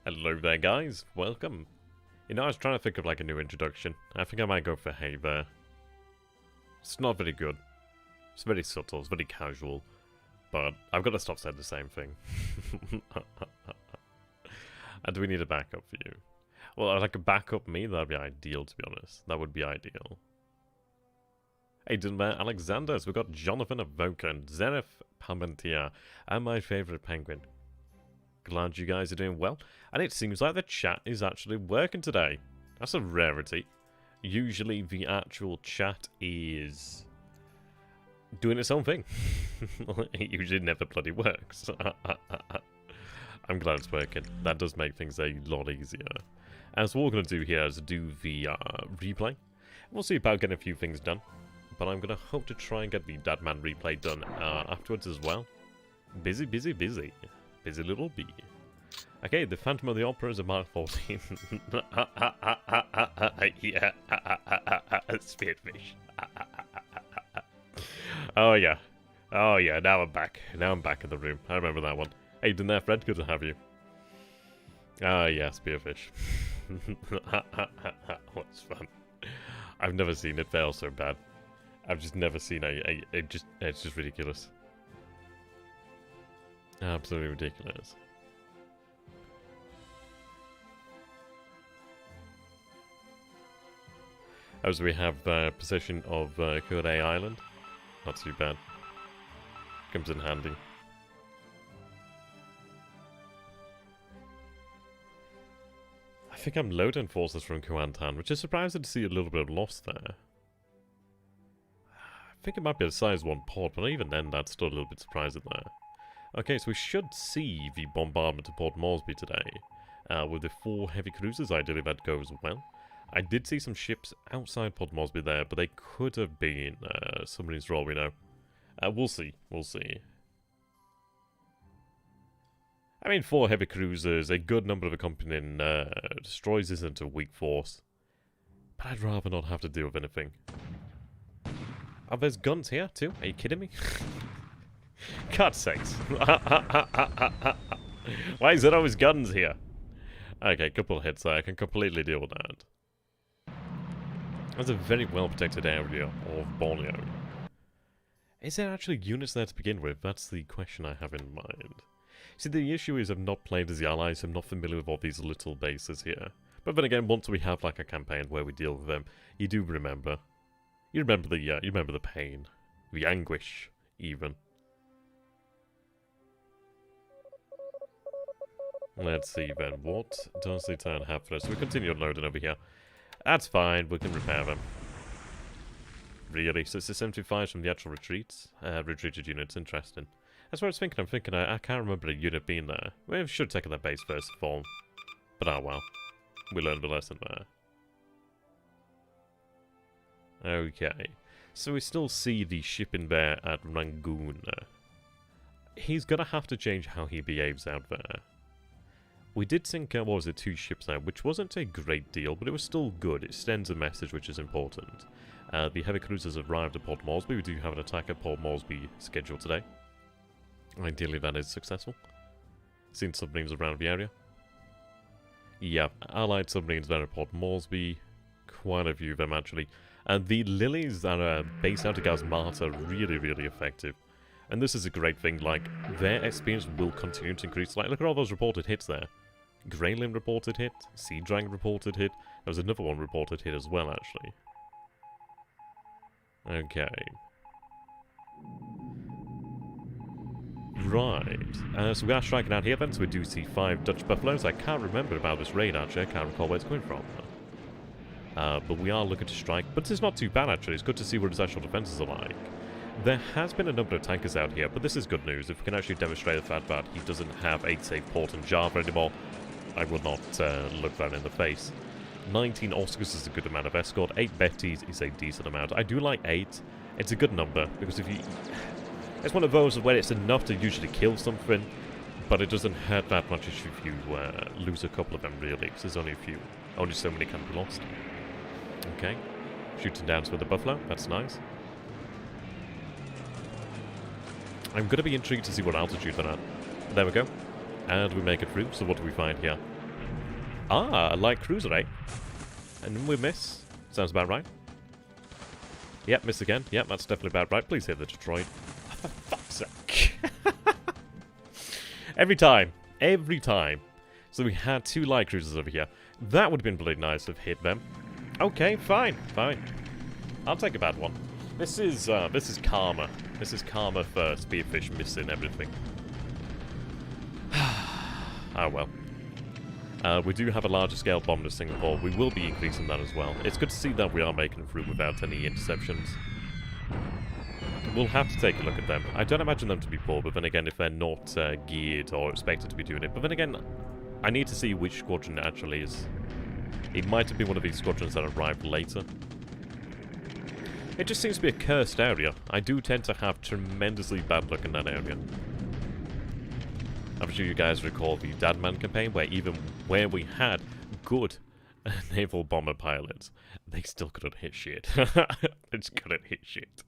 Hello there, guys. Welcome. You know, I was trying to think of like a new introduction. I think I might go for hey there. It's not very good. It's very subtle. It's very casual. But I've got to stop saying the same thing. And do we need a backup for you? Well, like a backup me, that'd be ideal, to be honest. That would be ideal. Hey, Dingobat4 Alexander. So we've got Jonathan Avoka and Zenith Parmentier. And my favourite penguin. Glad you guys are doing well. And it seems like the chat is actually working today. That's a rarity. Usually the actual chat is doing its own thing. It usually never bloody works. I'm glad it's working. That does make things a lot easier. And so what we're going to do here is do the replay. We'll see about getting a few things done. But I'm going to hope to try and get the Dadman replay done afterwards as well. Busy, busy, busy. Busy little bee. Okay, the Phantom of the Opera is a Mark 14. Yeah. Spearfish. Oh yeah. Oh yeah, now I'm back. Now I'm back in the room. I remember that one. Hey, you there, Fred? Good to have you. Ah, yeah, Spearfish. What's fun. I've never seen it fail so bad. I've just never seen it's just ridiculous. Absolutely ridiculous. As we have possession of Kilgore Island. Not too bad. Comes in handy. I think I'm loading forces from Kuantan, which is surprising to see a little bit of loss there. I think it might be a size 1 port, but even then that's still a little bit surprising there. Okay, so we should see the bombardment of Port Moresby today. With the 4 heavy cruisers, ideally that goes well. I did see some ships outside Port Moresby there, but they could have been submarines for all we know. We'll see, we'll see. I mean, 4 heavy cruisers, a good number of accompanying destroyers isn't a weak force. But I'd rather not have to deal with anything. Oh, there's guns here too? Are you kidding me? God's sakes. Why is there always guns here? Okay, couple of hits there. I can completely deal with that. That's a very well protected area of Borneo. Is there actually units there to begin with? That's the question I have in mind. See, the issue is I've not played as the Allies, so I'm not familiar with all these little bases here. But then again, once we have like a campaign where we deal with them, you do remember. You remember the pain. The anguish, even. Let's see then, what does the turn have for us? So we continue loading over here. That's fine, we can repair them. Really? So it's the 75 from the actual retreats? Retreated units, interesting. That's what I was thinking. I'm thinking I can't remember a unit being there. We should have taken that base first of all. But oh well. We learned the lesson there. Okay. So we still see the ship in there at Rangoon. He's gonna have to change how he behaves out there. We did sink, what was it, 2 ships now, which wasn't a great deal, but it was still good. It sends a message which is important. The heavy cruisers have arrived at Port Moresby. We do have an attack at Port Moresby scheduled today. Ideally that is successful. Seen submarines around the area. Yeah, allied submarines there at Port Moresby. Quite a few of them actually. And the Lilies that are based out of Gazmata are really, really effective. And this is a great thing, like, their experience will continue to increase. Like, look at all those reported hits there. Graylin reported hit, Sea Dragon reported hit. There was another one reported hit as well, actually. Okay. Right. So we are striking out here then, so we do see 5 Dutch Buffaloes. I can't remember about this raid, actually. I can't recall where it's coming from. But we are looking to strike. But it's not too bad, actually. It's good to see what his actual defenses are like. There has been a number of tankers out here, but this is good news. If we can actually demonstrate the fact that he doesn't have 8 safe port in Java anymore, I will not look that in the face. 19 Oscars is a good amount of escort. 8 Bettys is a decent amount. I do like 8. It's a good number, because if you... It's one of those where it's enough to usually kill something, but it doesn't hurt that much if you lose a couple of them, really, because there's only a few. Only so many can be lost. Okay. Shooting down with the Buffalo. That's nice. I'm going to be intrigued to see what altitude they're at. There we go. And we make it through. So what do we find here? Ah, a light cruiser, eh? And we miss. Sounds about right. Yep, miss again. Yep, that's definitely about right. Please hit the Detroit. For fuck's sake. Every time. Every time. So we had 2 light cruisers over here. That would have been bloody nice if hit them. Okay, fine. Fine. I'll take a bad one. This is karma. This is karma for Spearfish missing everything. Oh well. We do have a larger scale bomb to Singapore. We will be increasing that as well. It's good to see that we are making it through without any interceptions. We'll have to take a look at them. I don't imagine them to be poor, but then again, if they're not geared or expected to be doing it. But then again, I need to see which squadron it actually is. It might have been one of these squadrons that arrived later. It just seems to be a cursed area. I do tend to have tremendously bad luck in that area. I'm sure you guys recall the Dadman campaign, where even where we had good naval bomber pilots, they still couldn't hit shit. They just couldn't hit shit.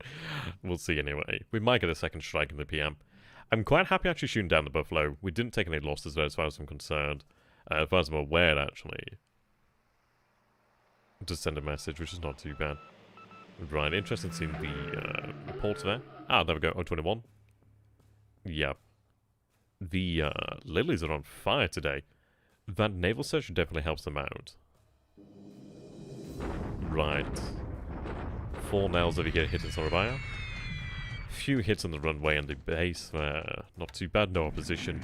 We'll see anyway. We might get a second strike in the PM. I'm quite happy actually shooting down the Buffalo. We didn't take any losses there as far as I'm concerned. As far as I'm aware, actually. Just send a message, which is not too bad. Right, interesting seeing the reports there. Ah, there we go, 021. Yeah. The lilies are on fire today. That naval search definitely helps them out. Right. 4 nails over here hitting Sorabaya. Few hits on the runway and the base there. Not too bad, no opposition.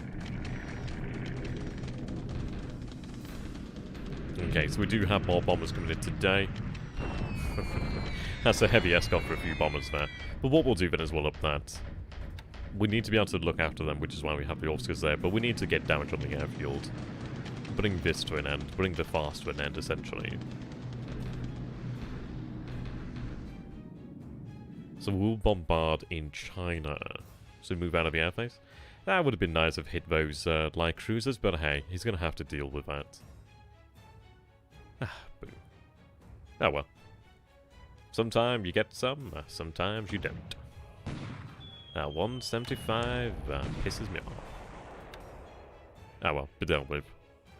Okay, so we do have more bombers coming in today. That's a heavy escort for a few bombers there. But what we'll do then is we'll up that. We need to be able to look after them, which is why we have the officers there, but we need to get damage on the airfield. Bring this to an end. Bring the fast to an end, essentially. So we'll bombard in China. So move out of the airbase. That would have been nice if hit those light cruisers, but hey, he's going to have to deal with that. Ah, boo. Oh well. Sometimes you get some, sometimes you don't. Now 175 pisses me off. Oh well, be dealt with.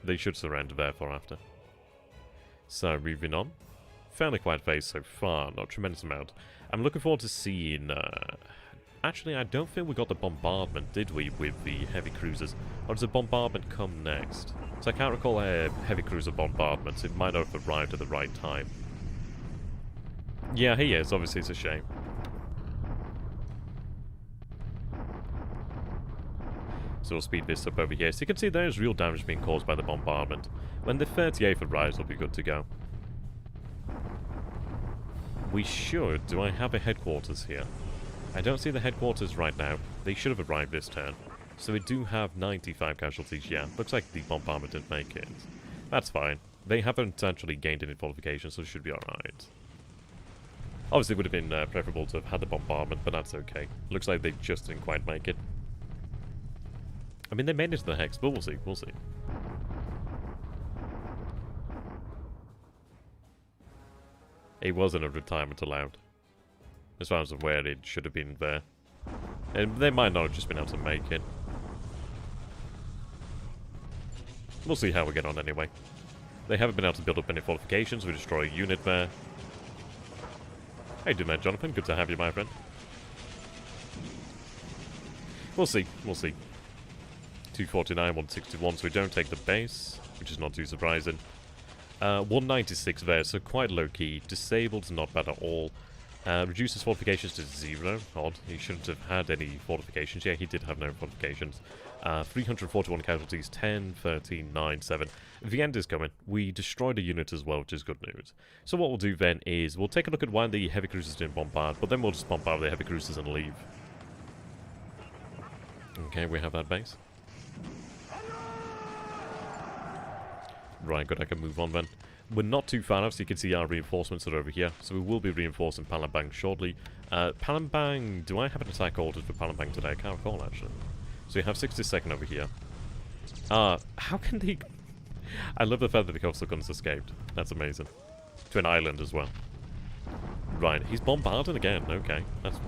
They should surrender therefore after. So moving on. Fairly quiet phase so far, not a tremendous amount. I'm looking forward to seeing... Actually, I don't think we got the bombardment, did we, with the heavy cruisers? Or does the bombardment come next? So I can't recall a heavy cruiser bombardment, so it might not have arrived at the right time. Yeah, he is. Obviously, it's a shame. So we'll speed this up over here. So you can see there is real damage being caused by the bombardment. When the 38th arrives, we'll be good to go. We should. Do I have a headquarters here? I don't see the headquarters right now. They should have arrived this turn. So we do have 95 casualties, yeah. Looks like the bombardment didn't make it. That's fine. They haven't actually gained any fortifications, so it should be alright. Obviously, it would have been preferable to have had the bombardment, but that's okay. Looks like they just didn't quite make it. I mean, they made it to the Hex, but we'll see, we'll see. It wasn't a retirement allowed. As far as I'm aware, it should have been there. And they might not have just been able to make it. We'll see how we get on anyway. They haven't been able to build up any fortifications. We destroy a unit there. How you doing there, Jonathan? Good to have you, my friend. We'll see, we'll see. 249, 161, so we don't take the base, which is not too surprising. 196 there, so quite low-key. Disabled, not bad at all. Reduces fortifications to 0. Odd. He shouldn't have had any fortifications. Yeah, he did have no fortifications. 341 casualties, 10, 13, 9, 7. The end is coming. We destroyed a unit as well, which is good news. So what we'll do then is we'll take a look at why the heavy cruisers didn't bombard, but then we'll just bombard the heavy cruisers and leave. Okay, we have that base. Right, good, I can move on then. We're not too far off, so you can see our reinforcements are over here. So we will be reinforcing Palembang shortly. Palembang, do I have an attack ordered for Palembang today? I can't recall, actually. So we have 62nd over here. How can they... I love the fact that the coastal guns escaped. That's amazing. To an island as well. Right, he's bombarding again. Okay, that's...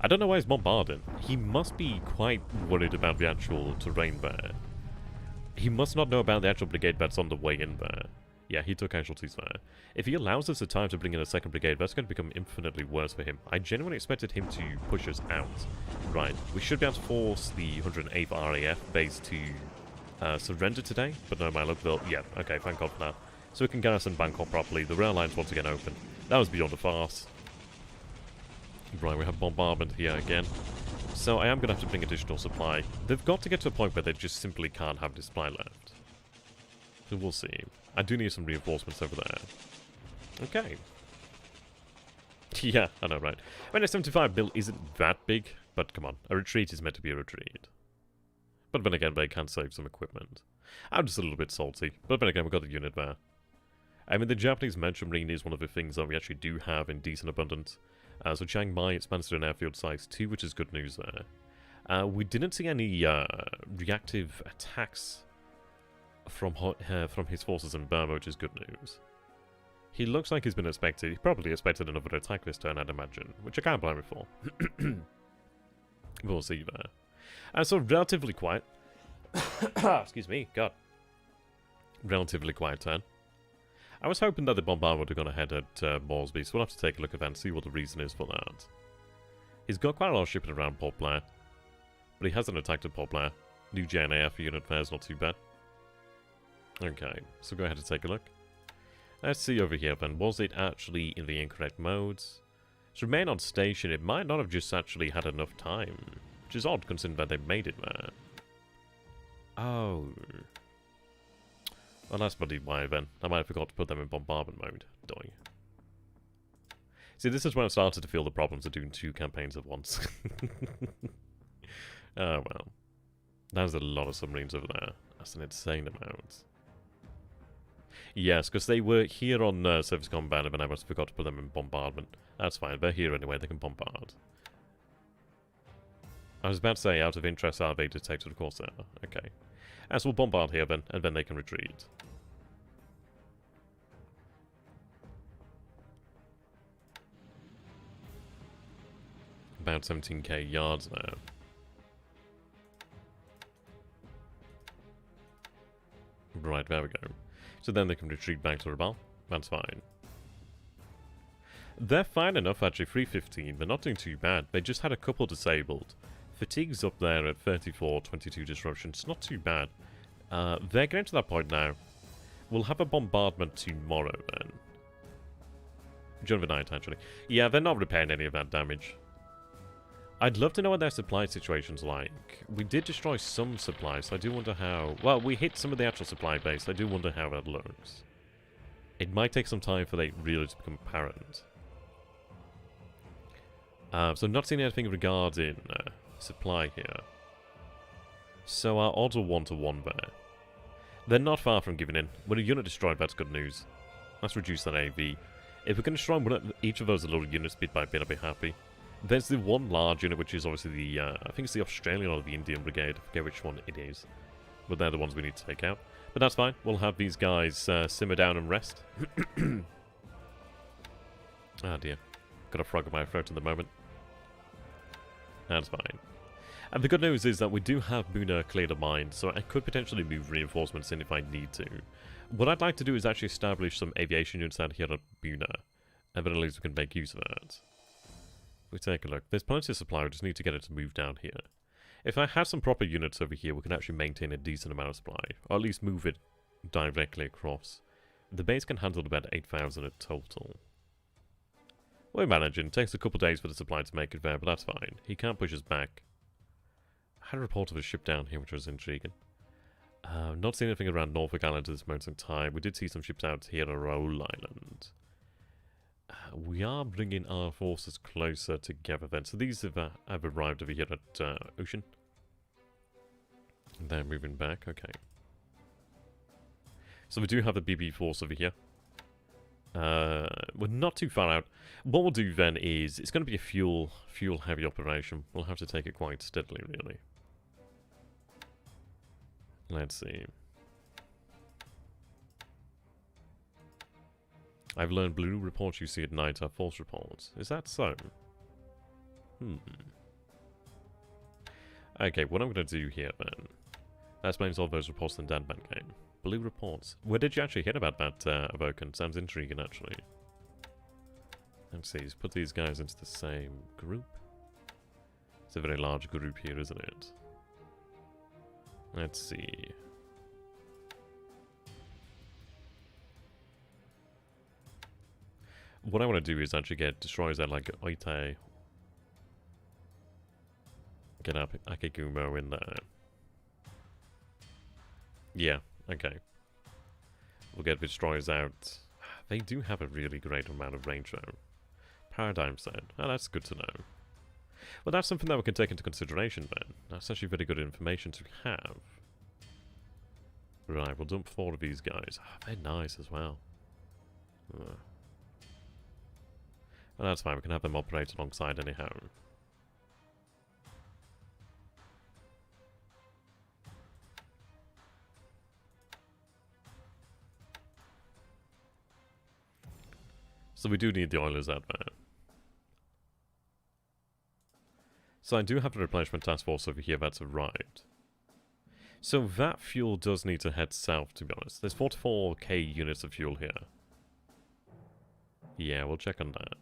I don't know why he's bombarding. He must be quite worried about the actual terrain there. He must not know about the actual brigade that's on the way in there. Yeah, he took casualties there. If he allows us the time to bring in a second brigade, that's going to become infinitely worse for him. I genuinely expected him to push us out. Right, we should be able to force the 108th RAF base to surrender today, but no, my luck, they'll... Yeah, okay, thank God for that. So we can garrison Bangkok properly. The rail line's once again open. That was beyond a farce. Right, we have bombardment here again. So I am going to have to bring additional supply. They've got to get to a point where they just simply can't have this supply left. So we'll see. I do need some reinforcements over there. Okay. Yeah, I know, right. I mean, a 75 mil isn't that big, but come on. A retreat is meant to be a retreat. But then again, they can save some equipment. I'm just a little bit salty, but then again, we've got the unit there. I mean, the Japanese Manchu Marine is one of the things that we actually do have in decent abundance. So Chiang Mai expands to an airfield size 2, which is good news there. We didn't see any reactive attacks from his forces in Burma, which is good news. He looks like he's been expected. He probably expected another attack this turn, I'd imagine, which I can't blame him for. We'll see there. So relatively quiet. Excuse me, God. Relatively quiet turn. I was hoping that the bombardment would have gone ahead at Moresby, so we'll have to take a look at that and see what the reason is for that. He's got quite a lot of shipping around Port Blair, but he hasn't attacked at Port Blair. New JNAF unit there is not too bad. Okay, so go ahead and take a look. Let's see over here then. Was it actually in the incorrect modes? To remain on station, it might not have just actually had enough time. Which is odd considering that they made it there. Oh. Well, that's bloody why then. I might have forgot to put them in bombardment mode. Doing. See, this is when I started to feel the problems of doing 2 campaigns at once. Oh, well. There's a lot of submarines over there. That's an insane amount. Yes, because they were here on Surface Combat, and I must have forgot to put them in bombardment. That's fine. They're here anyway. They can bombard. I was about to say, out of interest, are they detected? Of course they are. Okay. So we'll bombard here then, and then they can retreat. About 17k yards now. Right, there we go. So then they can retreat back to Rabaul. That's fine. They're fine enough, actually. 315. They're not doing too bad. They just had a couple disabled. Fatigue's up there at 34, 22 disruption. It's not too bad. They're getting to that point now. We'll have a bombardment tomorrow, then. During the night, actually. Yeah, they're not repairing any of that damage. I'd love to know what their supply situation's like. We did destroy some supplies, so I do wonder how... Well, we hit some of the actual supply base. I do wonder how that looks. It might take some time for that really to become apparent. So I'm not seeing anything regarding supply here. So our odds are 1-to-1 there. They're not far from giving in. When a unit destroyed, that's good news. Let's reduce that AV. If we can destroy each of those little units bit by bit, I'll be happy. There's the one large unit, which is obviously the, I think it's the Australian or the Indian Brigade. I forget which one it is. But they're the ones we need to take out. But that's fine. We'll have these guys simmer down and rest. Ah, dear. Got a frog in my throat at the moment. That's fine. And the good news is that we do have Buna cleared of mine, so I could potentially move reinforcements in if I need to. What I'd like to do is actually establish some aviation units out here at Buna, and then at least we can make use of that. If we take a look, there's plenty of supply, we just need to get it to move down here. If I had some proper units over here, we can actually maintain a decent amount of supply, or at least move it directly across. The base can handle about 8,000 in total. We're managing. It takes a couple days for the supply to make it there, but that's fine. He can't push us back. I had a report of a ship down here, which was intriguing. Not seeing anything around Norfolk Island at this moment in time. We did see some ships out here at Raoul Island. We are bringing our forces closer together then. So these have arrived over here at Ocean. They're moving back, okay. So we do have the BB force over here. We're not too far out. What we'll do then is, it's going to be a fuel heavy operation. We'll have to take it quite steadily, really. Let's see. I've learned blue reports you see at night are false reports. Is that so? Okay, what I'm going to do here then. Explains all those reports in the Deadman game. Blue reports. Where did you actually hear about that, Avoken? Sounds intriguing, actually. Let's see, let's put these guys into the same group. It's a very large group here, isn't it? Let's see. What I want to do is actually get destroyers out like Oite. Get up Akigumo in there. Yeah, okay. We'll get destroyers out. They do have a really great amount of range though. Paradigm said. Oh, that's good to know. Well, that's something that we can take into consideration then. That's actually very good information to have. Right, we'll dump 4 of these guys. Oh, they're nice as well. Well, that's fine, we can have them operate alongside anyhow. So we do need the oilers out there. So I do have a replenishment task force over here that's arrived. So that fuel does need to head south, to be honest. There's 44k units of fuel here. Yeah, we'll check on that.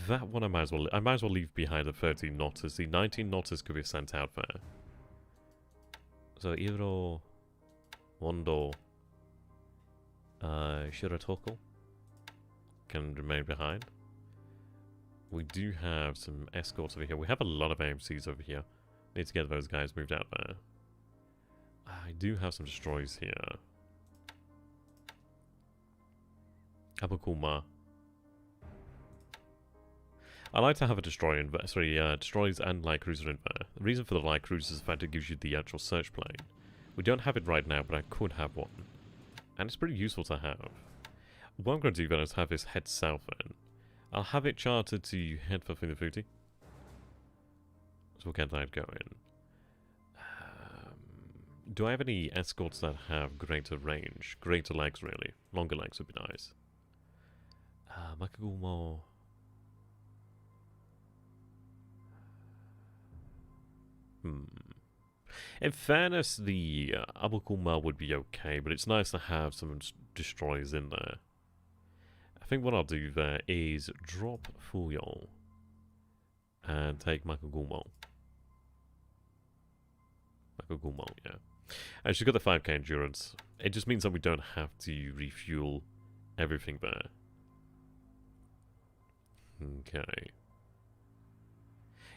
That one I might as well leave behind the 13 Notters. The 19 Notters could be sent out there. So Iro, Wondo, Shiratoko can remain behind. We do have some escorts over here. We have a lot of AMCs over here. Need to get those guys moved out there. I do have some destroyers here. Abukuma. I like to have a destroyer in there. Sorry, destroyers and light cruiser in there. The reason for the light cruiser is the fact it gives you the actual search plane. We don't have it right now, but I could have one. And it's pretty useful to have. What I'm going to do then is have this head south then. I'll have it chartered to head for Funafuti. So we'll get that going. Do I have any escorts that have greater range? Greater legs, really. Longer legs would be nice. Makagumo. In fairness, the Abukuma would be okay, but it's nice to have some destroyers in there. I think what I'll do there is drop Fuyo and take Makagumo. Makagumo, yeah. And she's got the 5k endurance. It just means that we don't have to refuel everything there. Okay.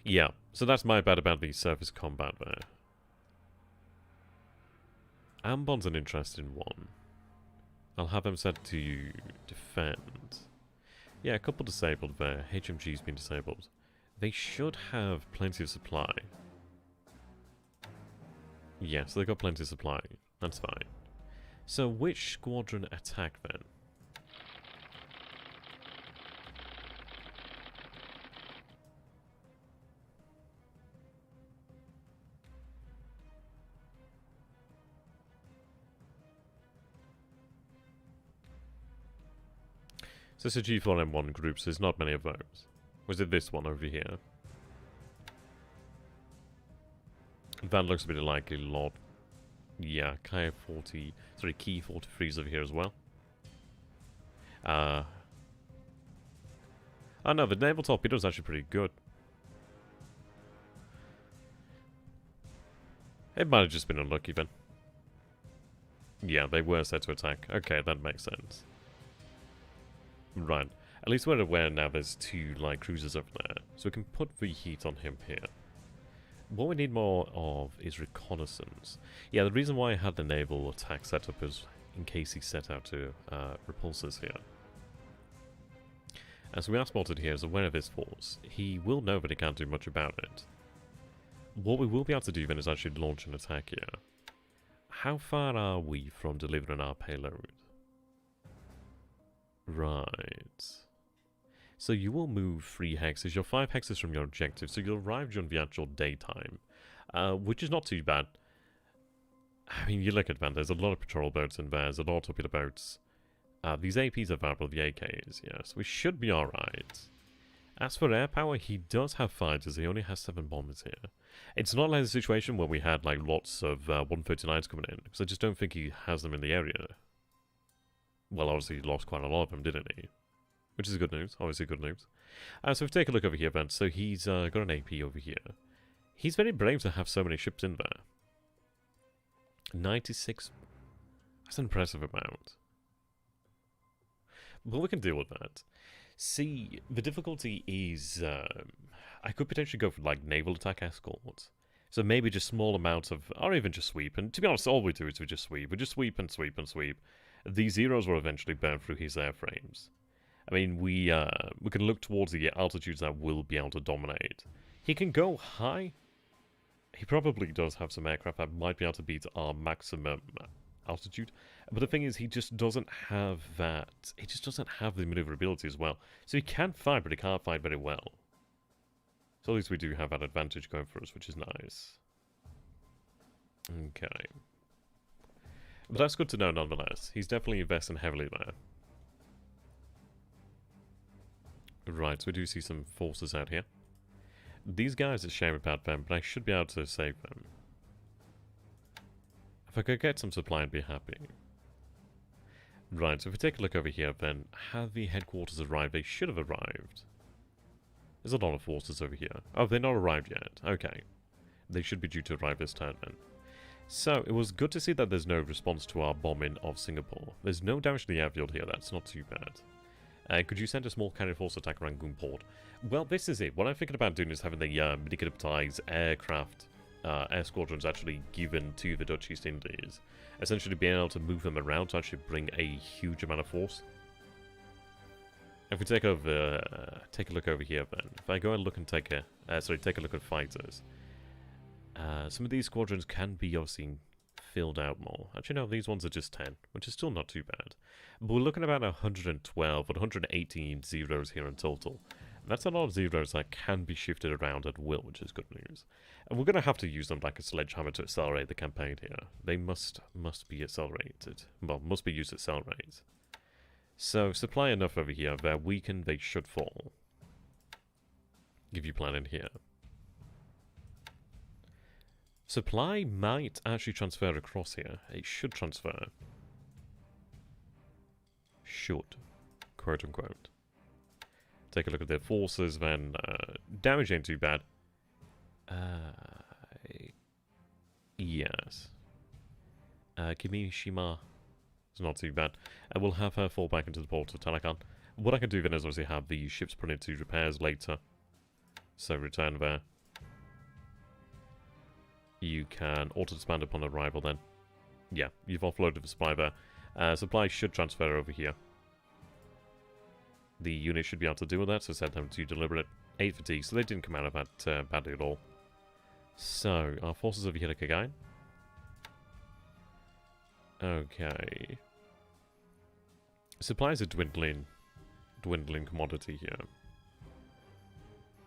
Yeah, so that's my bad about the surface combat there. Ambon's an interesting one. I'll have them set to defend. Yeah, a couple disabled there. HMG's been disabled. They should have plenty of supply. Yeah, so they've got plenty of supply. That's fine. So which squadron attack then? So it's a G4M1 group, so there's not many of those. Was it this one over here? That looks a bit like a lot. Yeah, Key 43's over here as well. Oh no, the naval torpedo's actually pretty good. It might have just been unlucky then. Yeah, they were set to attack. Okay, that makes sense. Right. At least we're aware now there's 2 light cruisers over there. So we can put the heat on him here. What we need more of is reconnaissance. Yeah, the reason why I had the naval attack set up is in case he set out to repulse us here. And so we are spotted here as aware of his force. He will know that he can't do much about it. What we will be able to do then is actually launch an attack here. How far are we from delivering our payload? Right. So you will move 3 hexes. You're 5 hexes from your objective, so you'll arrive during the actual daytime. Which is not too bad. I mean, you look at that, there's a lot of patrol boats in there, there's a lot of torpedo boats. These APs are variable, the AKs, yes. We should be alright. As for air power, he does have fighters, he only has 7 bombers here. It's not like the situation where we had like lots of 139s coming in, because I just don't think he has them in the area. Well, obviously he lost quite a lot of them, didn't he? Which is good news, obviously good news. So if we take a look over here, Ben, so he's got an AP over here. He's very brave to have so many ships in there. 96, that's an impressive amount. But we can deal with that. See, the difficulty is, I could potentially go for like naval attack escort. So maybe just small amounts of, or even just sweep. And to be honest, all we do is we just sweep. We just sweep and sweep and sweep. These zeros will eventually burn through his airframes. I mean, we can look towards the altitudes that will be able to dominate. He can go high. He probably does have some aircraft that might be able to beat our maximum altitude. But the thing is, he just doesn't have that. He just doesn't have the maneuverability as well. So he can fight, but he can't fight very well. So at least we do have that advantage going for us, which is nice. Okay. But that's good to know nonetheless. He's definitely investing heavily there. Right, so we do see some forces out here. These guys, it's a shame about them, but I should be able to save them. If I could get some supply, I'd be happy. Right, so if we take a look over here, then have the headquarters arrived? They should have arrived. There's a lot of forces over here. Oh, they're not arrived yet. Okay. They should be due to arrive this turn then. So, it was good to see that there's no response to our bombing of Singapore. There's no damage to the airfield here, that's not too bad. Could you send a small carrier force attack Rangoon port? Well, this is it. What I'm thinking about doing is having the medicativized aircraft air squadrons actually given to the Dutch East Indies. Essentially being able to move them around to actually bring a huge amount of force. If we take a look over here then. If I go and look and take a look at fighters. Some of these squadrons can be obviously filled out more. Actually, no, these ones are just 10, which is still not too bad. But we're looking at about 112 or 118 zeros here in total. And that's a lot of zeros that can be shifted around at will, which is good news. And we're going to have to use them like a sledgehammer to accelerate the campaign here. They must be accelerated. Well, must be used to accelerate. So, supply enough over here. They're weakened, they should fall. Give you plan in here. Supply might actually transfer across here. It should transfer. Should. Quote unquote. Take a look at their forces, then damage ain't too bad. Yes. Kimishima is not too bad. And we'll have her fall back into the port of Tanakan. What I can do then is obviously have the ships put into repairs later. So return there. You can auto-disband upon arrival then. Yeah, you've offloaded the supply there. Supply should transfer over here. The unit should be able to deal with that, so send them to deliberate 8 fatigue, so they didn't come out of that badly at all. So, our forces over here at Kagain. Okay. Supplies are dwindling commodity here.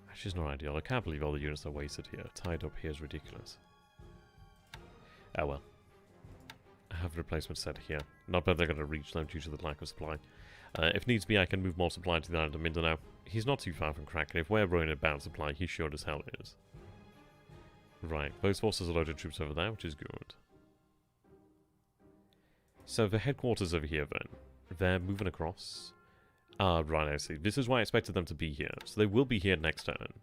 Actually, it's not ideal. I can't believe all the units are wasted here. Tied up here is ridiculous. Oh well. I have a replacement set here. Not bad they're going to reach them due to the lack of supply. If needs be, I can move more supply to the island of Mindanao. He's not too far from Kraken. If we're running about supply, he sure as hell is. Right, those forces are loaded troops over there, which is good. So the headquarters over here then. They're moving across. Ah, right, I see. This is why I expected them to be here. So they will be here next turn.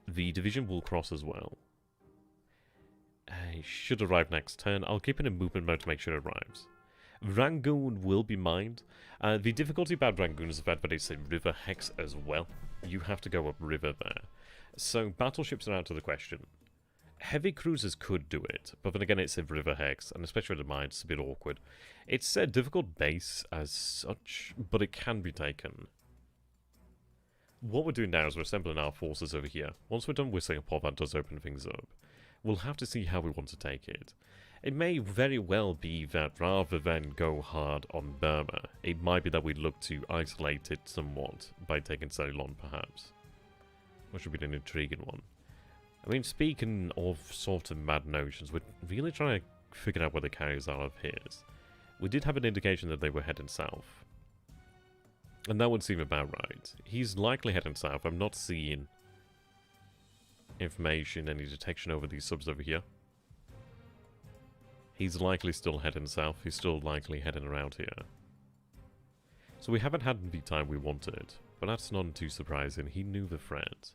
The division will cross as well. He should arrive next turn. I'll keep it in movement mode to make sure it arrives. Rangoon will be mined. The difficulty about Rangoon is the fact that it's a river hex as well. You have to go up river there. So battleships are out of the question. Heavy cruisers could do it, but then again it's a river hex, and especially with the mines, it's a bit awkward. It's a difficult base as such, but it can be taken. What we're doing now is we're assembling our forces over here. Once we're done with Singapore, that does open things up. We'll have to see how we want to take it. It may very well be that rather than go hard on Burma, it might be that we look to isolate it somewhat by taking Ceylon, perhaps. Which would be an intriguing one. I mean, speaking of sort of mad notions, we're really trying to figure out where the carriers are of his. We did have an indication that they were heading south. And that would seem about right. He's likely heading south. I'm not seeing information, any detection over these subs over here. He's likely still heading south. He's still likely heading around here. So we haven't had the time we wanted, but that's not too surprising. He knew the threat.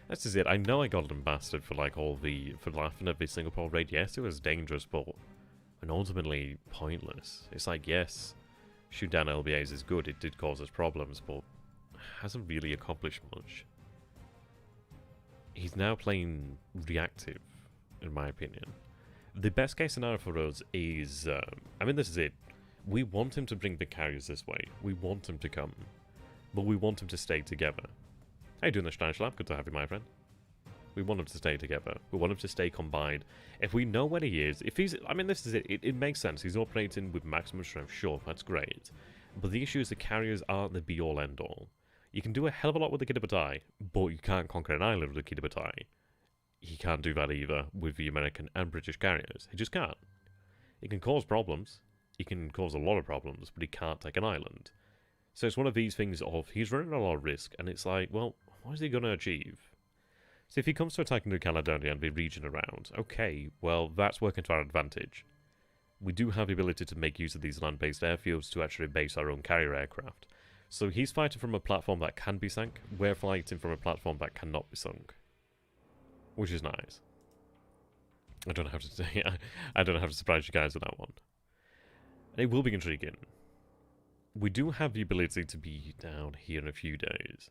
This is it. I know I got him bastard for like for laughing at the Singapore raid. Yes, it was dangerous, but and ultimately pointless. It's like, yes, shoot down LBAs is good. It did cause us problems, but hasn't really accomplished much. He's now playing reactive, in my opinion. The best case scenario for us is, I mean, this is it. We want him to bring the carriers this way. We want him to come. But we want him to stay together. How you doing there, Stanislav? Good to have you, my friend. We want him to stay together. We want him to stay combined. If we know where he is, if he's... I mean, this is it. It makes sense. He's operating with maximum strength. Sure, that's great. But the issue is the carriers aren't the be-all, end-all. You can do a hell of a lot with the Dingobat4, but you can't conquer an island with the Dingobat4. He can't do that either with the American and British carriers. He just can't. He can cause problems. He can cause a lot of problems, but he can't take an island. So it's one of these things of, he's running a lot of risk, and it's like, well, what is he going to achieve? So if he comes to attack New Caledonia and the region around, okay, well, that's working to our advantage. We do have the ability to make use of these land-based airfields to actually base our own carrier aircraft. So he's fighting from a platform that can be sunk, we're fighting from a platform that cannot be sunk. Which is nice. I don't have to say, I don't have to surprise you guys with that one. It will be intriguing. We do have the ability to be down here in a few days.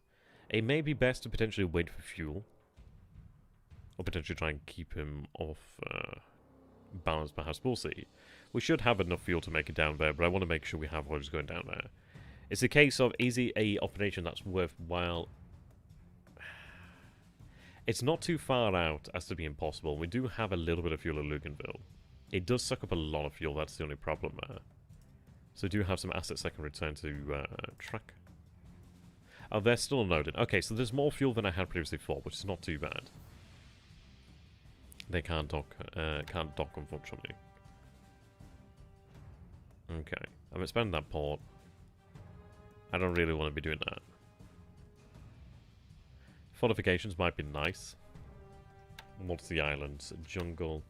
It may be best to potentially wait for fuel. Or potentially try and keep him off balance, perhaps. We'll see. We should have enough fuel to make it down there, but I want to make sure we have what is going down there. It's a case of, is it a operation that's worthwhile? It's not too far out as to be impossible. We do have a little bit of fuel at Luganville. It does suck up a lot of fuel, that's the only problem there. So we do have some assets that can return to track. Oh, they're still unloaded. Okay, so there's more fuel than I had previously thought, which is not too bad. They can't dock, unfortunately. Okay, I'm expanding that port. I don't really want to be doing that. Fortifications might be nice. What's the islands? Jungle.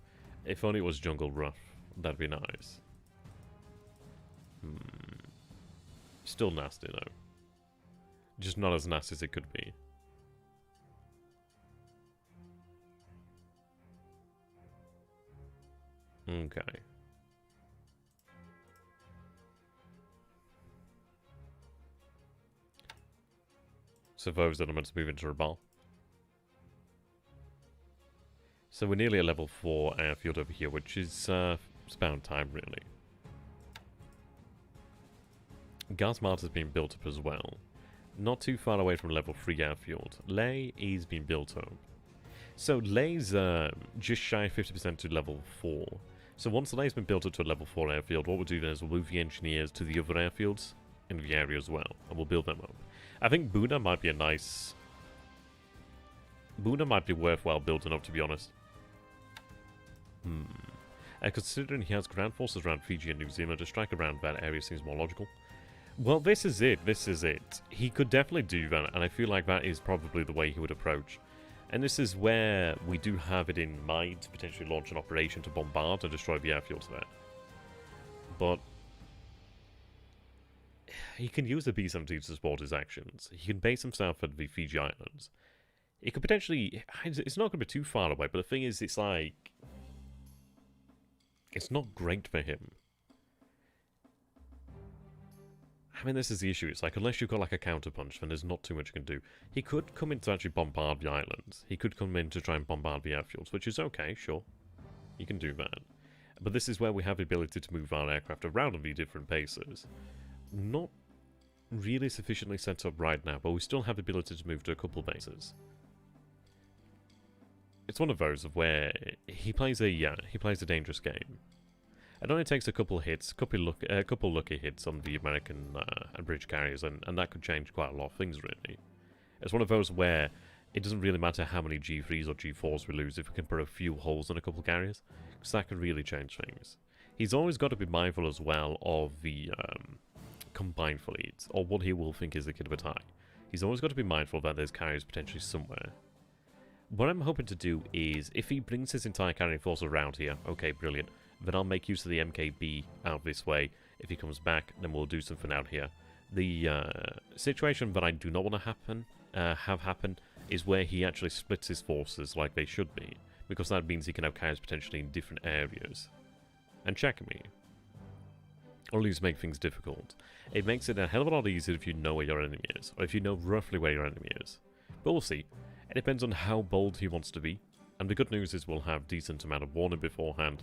If only it was jungle rough, that'd be nice. Still nasty though. Just not as nasty as it could be. Okay. So those elements move into Rabaul. So we're nearly at level 4 airfield over here, which is about time, really. Gasmart has been built up as well. Not too far away from level 3 airfield. Leh is being built up. So Leh's just shy of 50% to level 4. So once Leh's been built up to a level 4 airfield, what we'll do then is we'll move the engineers to the other airfields in the area as well, and we'll build them up. I think Buna might be a nice... Buna might be worthwhile building up, to be honest. Considering he has ground forces around Fiji and New Zealand, to strike around that area seems more logical. Well, this is it. This is it. He could definitely do that, and I feel like that is probably the way he would approach. And this is where we do have it in mind to potentially launch an operation to bombard and destroy the airfields there. But he can use the B-17 to support his actions. He can base himself at the Fiji Islands. It could potentially... It's not going to be too far away, but the thing is, it's like... It's not great for him. I mean, this is the issue. It's like, unless you've got like a counterpunch, then there's not too much you can do. He could come in to actually bombard the islands. He could come in to try and bombard the airfields, which is okay, sure. You can do that. But this is where we have the ability to move our aircraft around on the different bases. Not really sufficiently set up right now, but we still have the ability to move to a couple bases. It's one of those of where he plays a dangerous game. It only takes a couple hits, a couple lucky hits on the American and British carriers, and that could change quite a lot of things, really. It's one of those where it doesn't really matter how many G3s or G4s we lose if we can put a few holes in a couple carriers, because that could really change things. He's always got to be mindful as well of the combined fleet, or what he will think is the Dingobat4. He's always got to be mindful that there's carriers potentially somewhere. What I'm hoping to do is, if he brings his entire carrying force around here, okay, brilliant, then I'll make use of the MKB out this way. If he comes back, then we'll do something out here. The situation that I do not want to have happen is where he actually splits his forces like they should be, because that means he can have carriers potentially in different areas. And check me. Or at least make things difficult. It makes it a hell of a lot easier if you know where your enemy is, or if you know roughly where your enemy is. But we'll see. It depends on how bold he wants to be, and the good news is we'll have decent amount of warning beforehand.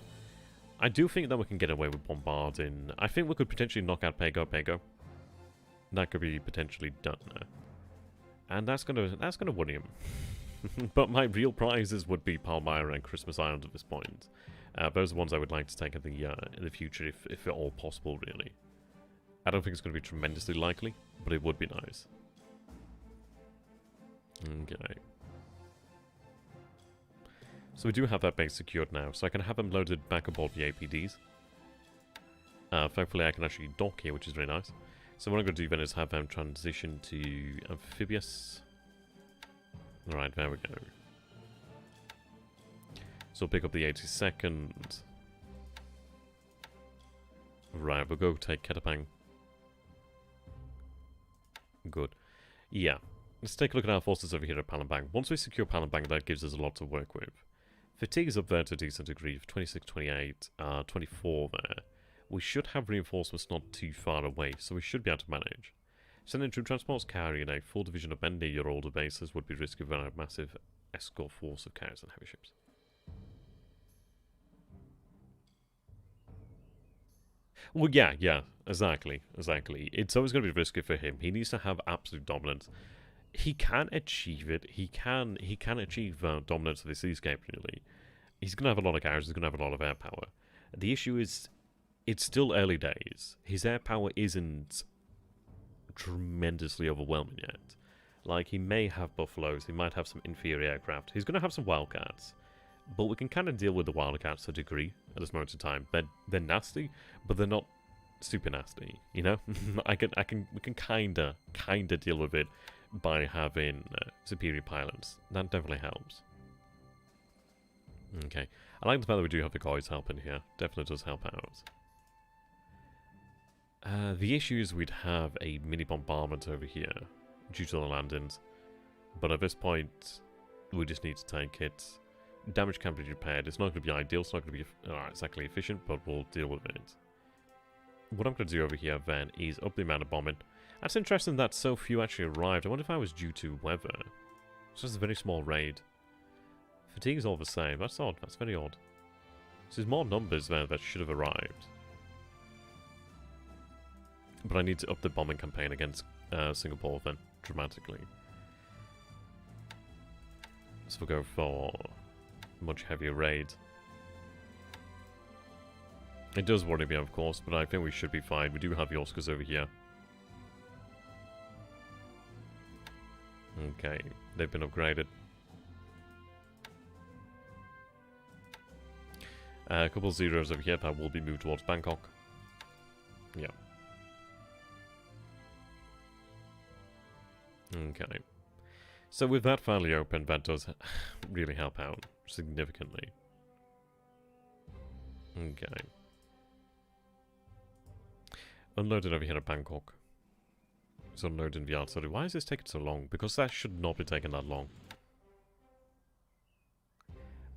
I do think that we can get away with bombarding. I think we could potentially knock out Pego. That could be potentially done. And that's gonna worry him. But my real prizes would be Palmyra and Christmas Island at this point. Those are ones I would like to take in the future, if at all possible, really. I don't think it's going to be tremendously likely, but it would be nice. Okay. So we do have that base secured now, so I can have them loaded back aboard the APDs. Thankfully I can actually dock here, which is very nice. So what I'm going to do then is have them transition to amphibious. Alright, there we go. So we'll pick up the 82nd. Right, we'll go take Ketapang. Good. Yeah. Let's take a look at our forces over here at Palembang. Once we secure Palembang, that gives us a lot to work with. Fatigue is up there to a decent degree, 26, 28, 24 there. We should have reinforcements not too far away, so we should be able to manage. Sending troop transports carrying a full division of men near your older bases would be risky without a massive escort force of carriers and heavy ships. Well, yeah, exactly. It's always going to be risky for him. He needs to have absolute dominance. He can achieve it. He can achieve dominance of the seascape, really. He's going to have a lot of carriers. He's going to have a lot of air power. The issue is, it's still early days. His air power isn't tremendously overwhelming yet. Like, he may have buffaloes. He might have some inferior aircraft. He's going to have some wildcats. But we can kind of deal with the wildcats to a degree at this moment in time. They're nasty, but they're not super nasty, you know? we can kinda deal with it by having superior pilots. That definitely helps. Okay. I like the fact that we do have the guys helping here. Definitely does help out. The issue is we'd have a mini bombardment over here due to the landings. But at this point, we just need to take it. Damage can be repaired. It's not going to be ideal. It's not going to be exactly efficient, but we'll deal with it. What I'm going to do over here then is up the amount of bombing. That's interesting that so few actually arrived. I wonder if I was due to weather. It's just a very small raid. Fatigue is all the same. That's odd. That's very odd. So there's more numbers there that should have arrived. But I need to up the bombing campaign against Singapore then, dramatically. So we'll go for much heavier raid. It does worry me, of course, but I think we should be fine. We do have the Oscars over here. Okay, they've been upgraded. A couple of zeros over here that will be moved towards Bangkok. Yeah. Okay. So with that finally open, that does really help out significantly. Okay. Unloaded over here at Bangkok. It's unloaded in the yard. Sorry, why is this taking so long? Because that should not be taking that long.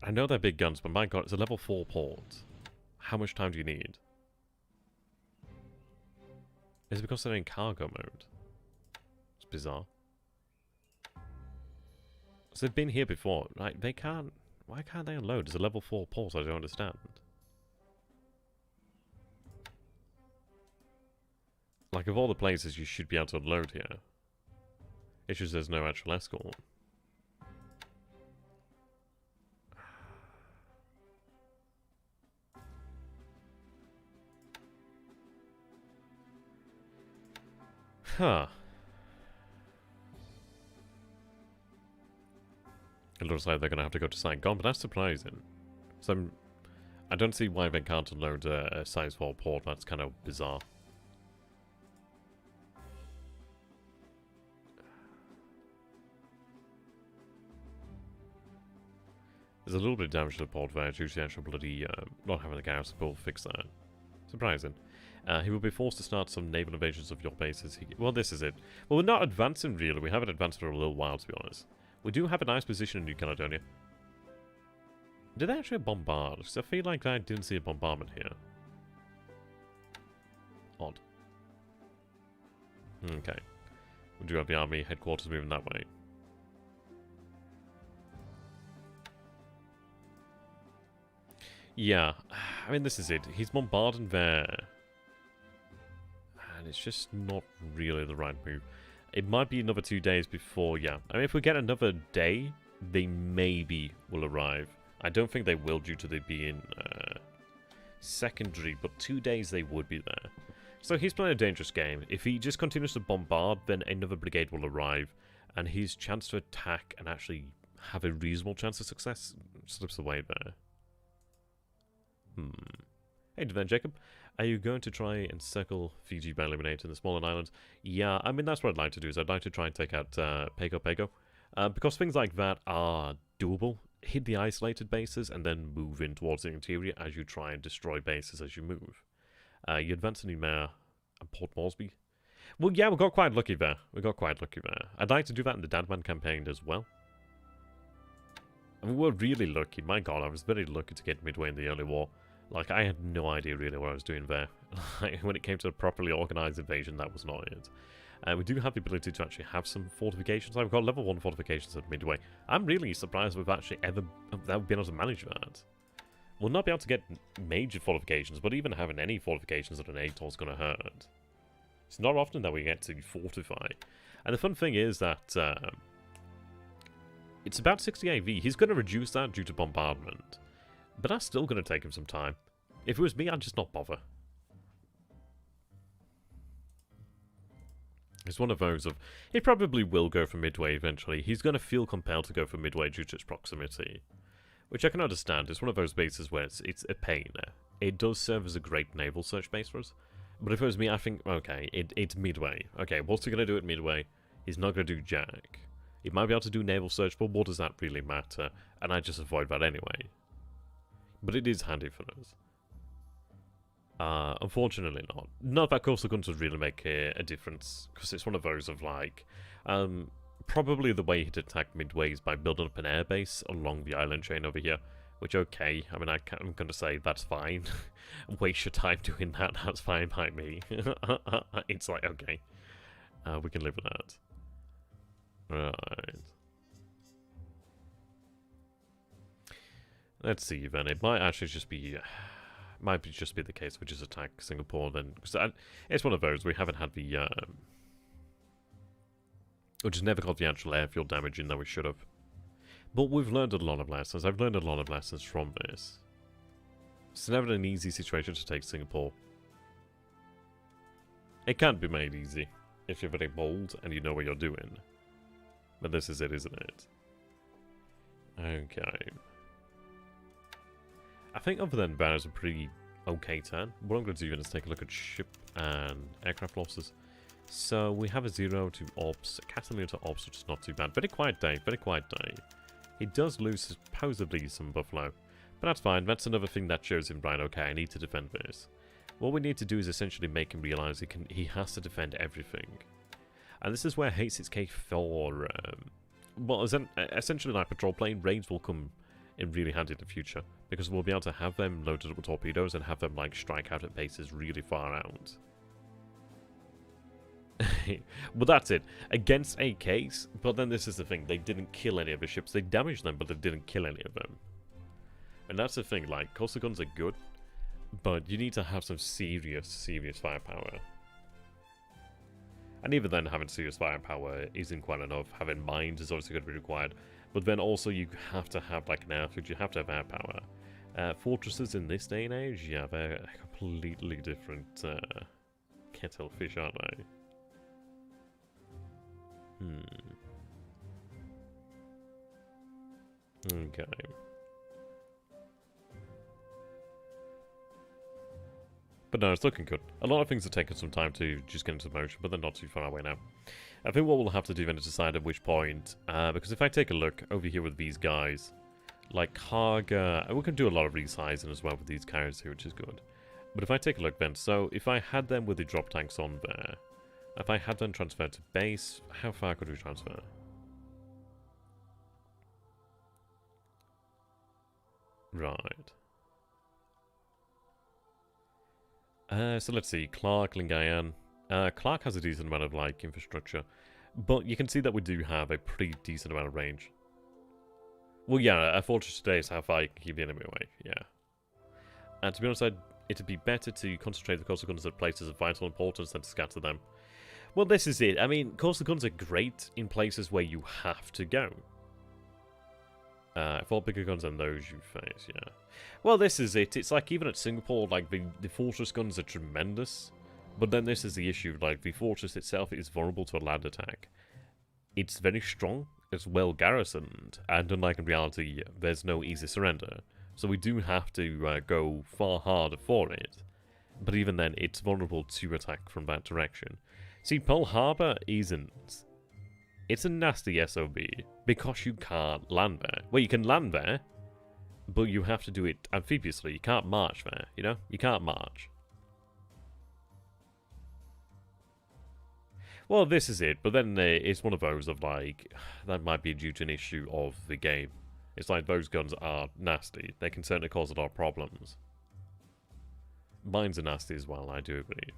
I know they're big guns, but my god, it's a level 4 port. How much time do you need? Is it because they're in cargo mode? It's bizarre. So they've been here before, right? They can't... Why can't they unload? It's a level 4 port, I don't understand. Like, of all the places you should be able to unload here. It's just there's no actual escort. Huh. It looks like they're going to have to go to Saigon, but that's surprising. So I don't see why they can't unload a size 4 port. That's kind of bizarre. There's a little bit of damage to the port there due to the actual bloody not having the garrison will fix that. Surprising. He will be forced to start some naval invasions of your bases. Well, this is it. Well, we're not advancing really. We haven't advanced for a little while, to be honest. We do have a nice position in New Caledonia. Did they actually bombard? Because I feel like I didn't see a bombardment here. Odd. Okay. We do have the army headquarters moving that way. Yeah, I mean, this is it. He's bombarding there. And it's just not really the right move. It might be another 2 days before, yeah. I mean, if we get another day, they maybe will arrive. I don't think they will due to they being secondary, but 2 days they would be there. So he's playing a dangerous game. If he just continues to bombard, then another brigade will arrive, and his chance to attack and actually have a reasonable chance of success slips away there. Hey then, Jacob. Are you going to try and circle Fiji by eliminating the smaller islands? Yeah, I mean, that's what I'd like to do, is I'd like to try and take out Pago. Because things like that are doable. Hit the isolated bases and then move in towards the interior as you try and destroy bases as you move. You advance to Numea and Port Moresby. Well, yeah, we got quite lucky there. I'd like to do that in the Dadman campaign as well. I mean, we're really lucky. My god, I was very lucky to get midway in the early war. Like, I had no idea really what I was doing there. Like, when it came to a properly organised invasion, that was not it. We do have the ability to actually have some fortifications. I've got level 1 fortifications at Midway. I'm really surprised we've actually ever been able to manage that. We'll not be able to get major fortifications, but even having any fortifications at an ATOR is going to hurt. It's not often that we get to fortify. And the fun thing is that it's about 60 AV. He's going to reduce that due to bombardment. But that's still going to take him some time. If it was me, I'd just not bother. It's one of those of... He probably will go for Midway eventually. He's going to feel compelled to go for Midway due to its proximity. Which I can understand. It's one of those bases where it's a pain. It does serve as a great naval search base for us. But if it was me, I think, okay, it's Midway. Okay, what's he going to do at Midway? He's not going to do jack. He might be able to do naval search, but what does that really matter? And I just avoid that anyway. But it is handy for us. Unfortunately not. Not that coastal guns would really make a difference, because it's one of those of like, probably the way he'd attack Midway is by building up an airbase along the island chain over here, which okay, I mean I'm going to say that's fine. Waste your time doing that, that's fine by me. It's like, okay, we can live with that. Right. Let's see then, it might actually just be... might just be the case we just attack Singapore then, because it's one of those, we haven't had the, we just never got the actual airfield damage in that we should have. But we've learned a lot of lessons, I've learned a lot of lessons from this. It's never an easy situation to take Singapore. It can't be made easy, if you're very bold and you know what you're doing. But this is it, isn't it? Okay. I think other than that is a pretty okay turn. What I'm going to do is take a look at ship and aircraft losses. So we have a 0 to ops, a Catalina to ops, which is not too bad. Very quiet day, very quiet day. He does lose supposedly some buffalo, but that's fine. That's another thing that shows him, right, okay, I need to defend this. What we need to do is essentially make him realise he has to defend everything. And this is where K4, well, essentially like patrol plane raids will come in really handy in the future, because we'll be able to have them loaded up with torpedoes and have them like strike out at bases really far out. Well, that's it. Against AKs, but then this is the thing, they didn't kill any of the ships. They damaged them, but they didn't kill any of them. And that's the thing, like, coastal guns are good, but you need to have some serious firepower. And even then, having serious firepower isn't quite enough. Having mines is obviously going to be required. But then also you have to have like an airfield, you have to have air power. Fortresses in this day and age, yeah, they're a completely different kettle of fish, aren't they? Okay. But no, it's looking good. A lot of things are taking some time to just get into motion, but they're not too far away now. I think what we'll have to do then is decide at which point, because if I take a look over here with these guys, like Haga, and we can do a lot of resizing as well with these carriers here, which is good. But if I take a look then, so if I had them with the drop tanks on there, if I had them transferred to base, how far could we transfer? Right. So let's see, Clark, Lingayan. Clark has a decent amount of, like, infrastructure. But you can see that we do have a pretty decent amount of range. Well, yeah, a fortress today is how far you can keep the enemy away, yeah. And to be honest, it'd be better to concentrate the coastal guns at places of vital importance than to scatter them. Well, this is it. I mean, coastal guns are great in places where you have to go. 4 bigger guns than those you face, yeah. Well, this is it. It's like, even at Singapore, like, the fortress guns are tremendous. But then this is the issue, like, the fortress itself is vulnerable to a land attack. It's very strong, it's well garrisoned, and unlike in reality, there's no easy surrender. So we do have to go far harder for it. But even then, it's vulnerable to attack from that direction. See, Pearl Harbor isn't. It's a nasty SOB, because you can't land there. Well, you can land there, but you have to do it amphibiously. You can't march there, you know? You can't march. Well, this is it, but then it's one of those of, like, that might be due to an issue of the game. It's like, those guns are nasty. They can certainly cause a lot of problems. Mines are nasty as well, I do agree.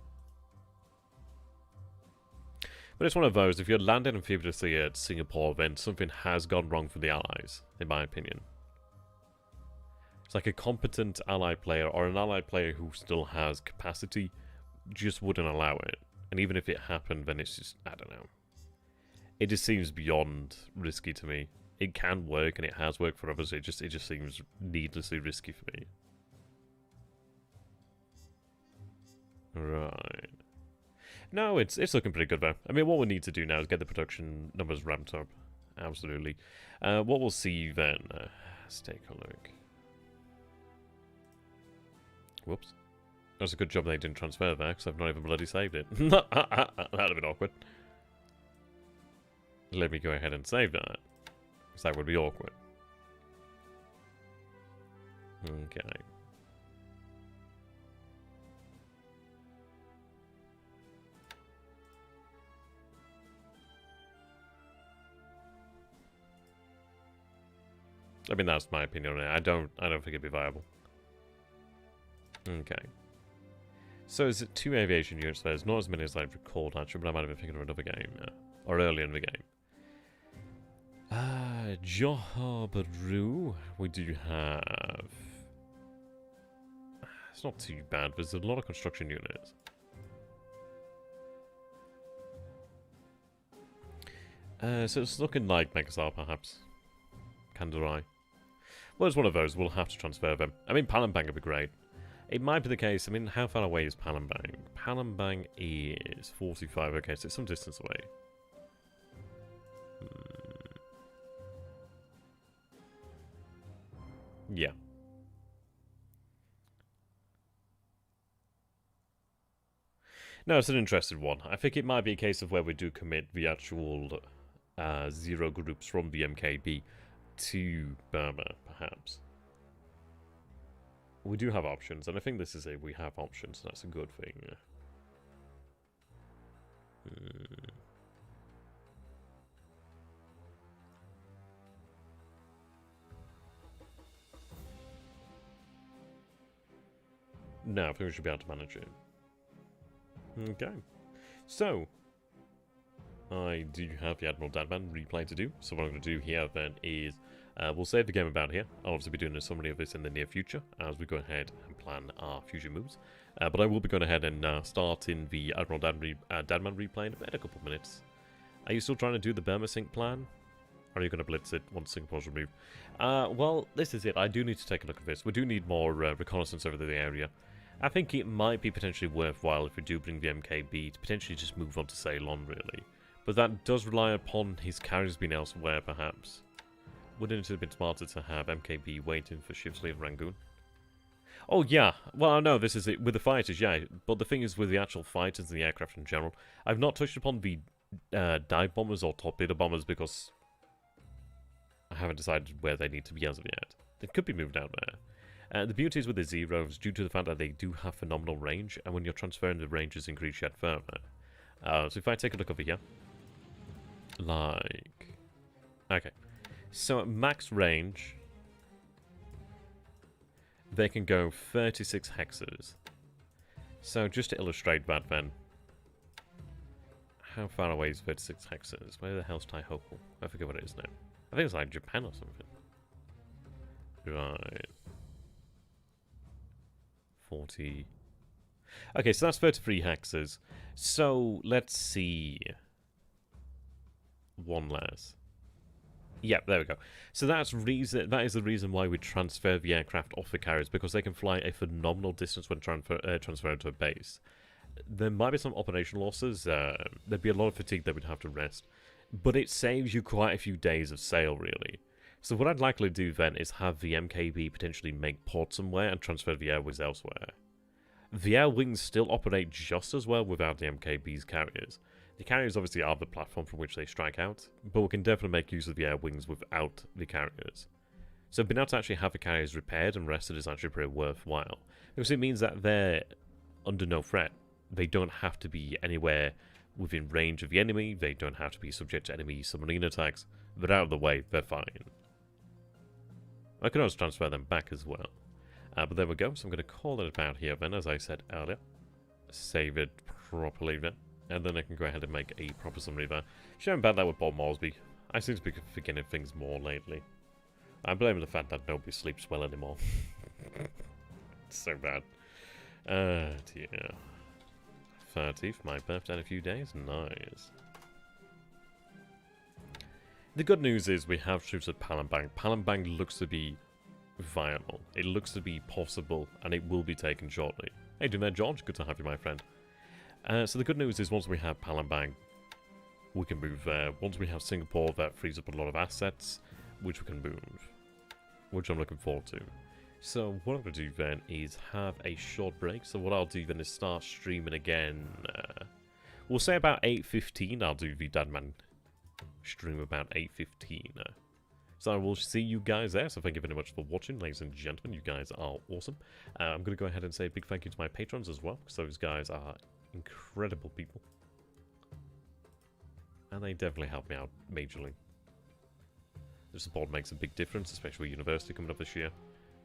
But it's one of those, if you're landing amphibiously at Singapore, then something has gone wrong for the Allies, in my opinion. It's like a competent ally player, or an ally player who still has capacity, just wouldn't allow it. And even if it happened, then it's just, I don't know. It just seems beyond risky to me. It can work, and it has worked for others, it just seems needlessly risky for me. Right. No, it's looking pretty good though. I mean, what we need to do now is get the production numbers ramped up. Absolutely. What we'll see then, let's take a look. Whoops. That's a good job they didn't transfer there, because I've not even bloody saved it. That'd have been awkward. Let me go ahead and save that, because that would be awkward. Okay. I mean, that's my opinion on it. I don't think it'd be viable. Okay. So is it 2 aviation units? There's not as many as I've recalled, actually, but I might have been thinking of another game. Or earlier in the game. Johor Bahru, we do have... It's not too bad, there's a lot of construction units. So it's looking like Megastar, perhaps. Kandarai. Well, it's one of those, we'll have to transfer them. I mean, Palembang would be great. It might be the case, I mean, how far away is Palembang? Palembang is 45, okay, so it's some distance away. Yeah. No, it's an interesting one. I think it might be a case of where we do commit the actual 0 groups from the MKB to Burma, perhaps. We do have options, and I think this is a we have options, so that's a good thing. No, I think we should be able to manage it. Okay. So, I do have the Admiral Dadman replay to do, so what I'm going to do here then is we'll save the game about here. I'll obviously be doing a summary of this in the near future as we go ahead and plan our future moves. But I will be going ahead and starting the Admiral Dadman replay in about a couple of minutes. Are you still trying to do the Burma sync plan? Or are you going to blitz it once Singapore's removed? Well, this is it. I do need to take a look at this. We do need more reconnaissance over the area. I think it might be potentially worthwhile if we do bring the MKB to potentially just move on to Ceylon, really. But that does rely upon his carriers being elsewhere, perhaps. Wouldn't it have been smarter to have MKB waiting for ships leaving Rangoon? Oh, yeah. Well, I know this is it with the fighters, yeah. But the thing is with the actual fighters and the aircraft in general, I've not touched upon the dive bombers or torpedo bombers because... I haven't decided where they need to be as of yet. They could be moved out there. The beauty is with the Zeros, due to the fact that they do have phenomenal range, and when you're transferring the ranges increase yet further. So if I take a look over here, like, okay, so at max range, they can go 36 hexes. So just to illustrate that then, how far away is 36 hexes? Where the hell's Taihoku? I forget what it is now. I think it's like Japan or something. Right. 40. Okay, so that's 33 hexes. So let's see. One less. Yep, there we go. So that is the reason why we transfer the aircraft off the carriers, because they can fly a phenomenal distance when transferred to a base. There might be some operational losses. There'd be a lot of fatigue that we'd have to rest. But it saves you quite a few days of sail, really. So what I'd likely do then is have the MKB potentially make port somewhere and transfer the air wings elsewhere. The air wings still operate just as well without the MKB's carriers. The carriers obviously are the platform from which they strike out, but we can definitely make use of the air wings without the carriers. So being able to actually have the carriers repaired and rested is actually pretty worthwhile, because it means that they're under no threat. They don't have to be anywhere within range of the enemy, they don't have to be subject to enemy submarine attacks. They're out of the way, they're fine. I can always transfer them back as well. But there we go, so I'm going to call it about here then, as I said earlier. Save it properly then. And then I can go ahead and make a proper summary there. Showing about that with Bob Moresby. I seem to be forgetting things more lately. I blame the fact that nobody sleeps well anymore. It's so bad. Dear. 30th, my birthday in a few days. Nice. The good news is we have troops at Palembang. Palembang looks to be viable. It looks to be possible, and it will be taken shortly. Hey, doing there, George? Good to have you, my friend. So the good news is once we have Palembang, we can move there. Once we have Singapore, that frees up a lot of assets, which we can move. Which I'm looking forward to. So what I'm going to do then is have a short break. So what I'll do then is start streaming again. We'll say about 8:15. I'll do the Dadman stream about 8:15. So I will see you guys there. So thank you very much for watching, ladies and gentlemen. You guys are awesome. I'm going to go ahead and say a big thank you to my patrons as well, because those guys are incredible people. And they definitely help me out majorly. The support makes a big difference, especially with university coming up this year.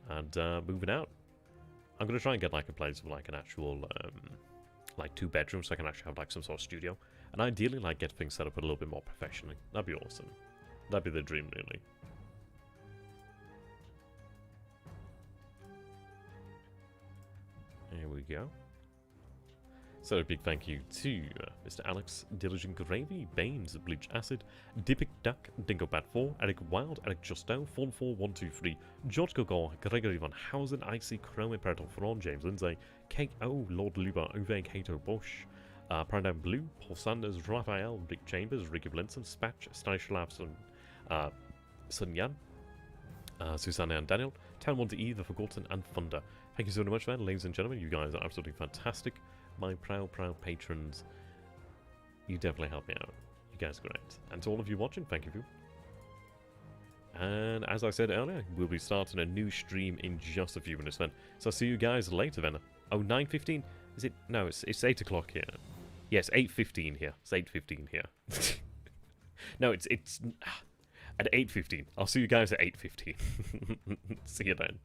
And moving out. I'm going to try and get like a place with like an actual, like 2 bedrooms, so I can actually have like some sort of studio. And ideally like get things set up a little bit more professionally. That'd be awesome. That'd be the dream, really. There we go. So a big thank you to Mr. Alex, Diligent Gravy, Baines, BLeAcHACiD, Deepicduck, Dingobat4, Eric Wild, Erkkijuusto, Fawn4123, George Kilgore, Gregory VanHouten, Iceycrome, Imperator Thrawn, James Lindsay, K.O., Lord Luba, Uwe, Cato, paradigmblue, Paul Sanders, Raphael, Rick Chambers, Ricky Blinson, spacht, Stanislav SunYan, Susana and Daniel, Town 1 to E, The Forgotten, and Thunder. Thank you so much, man, ladies and gentlemen. You guys are absolutely fantastic. My proud patrons. You definitely help me out. You guys are great. And to all of you watching, thank you. And as I said earlier, we'll be starting a new stream in just a few minutes then. So I'll see you guys later then. Oh, 9:15? Is it? No, it's 8 o'clock here. Yes, 8:15 here. It's 8:15 here. No, it's at 8:15. I'll see you guys at 8:15. See you then.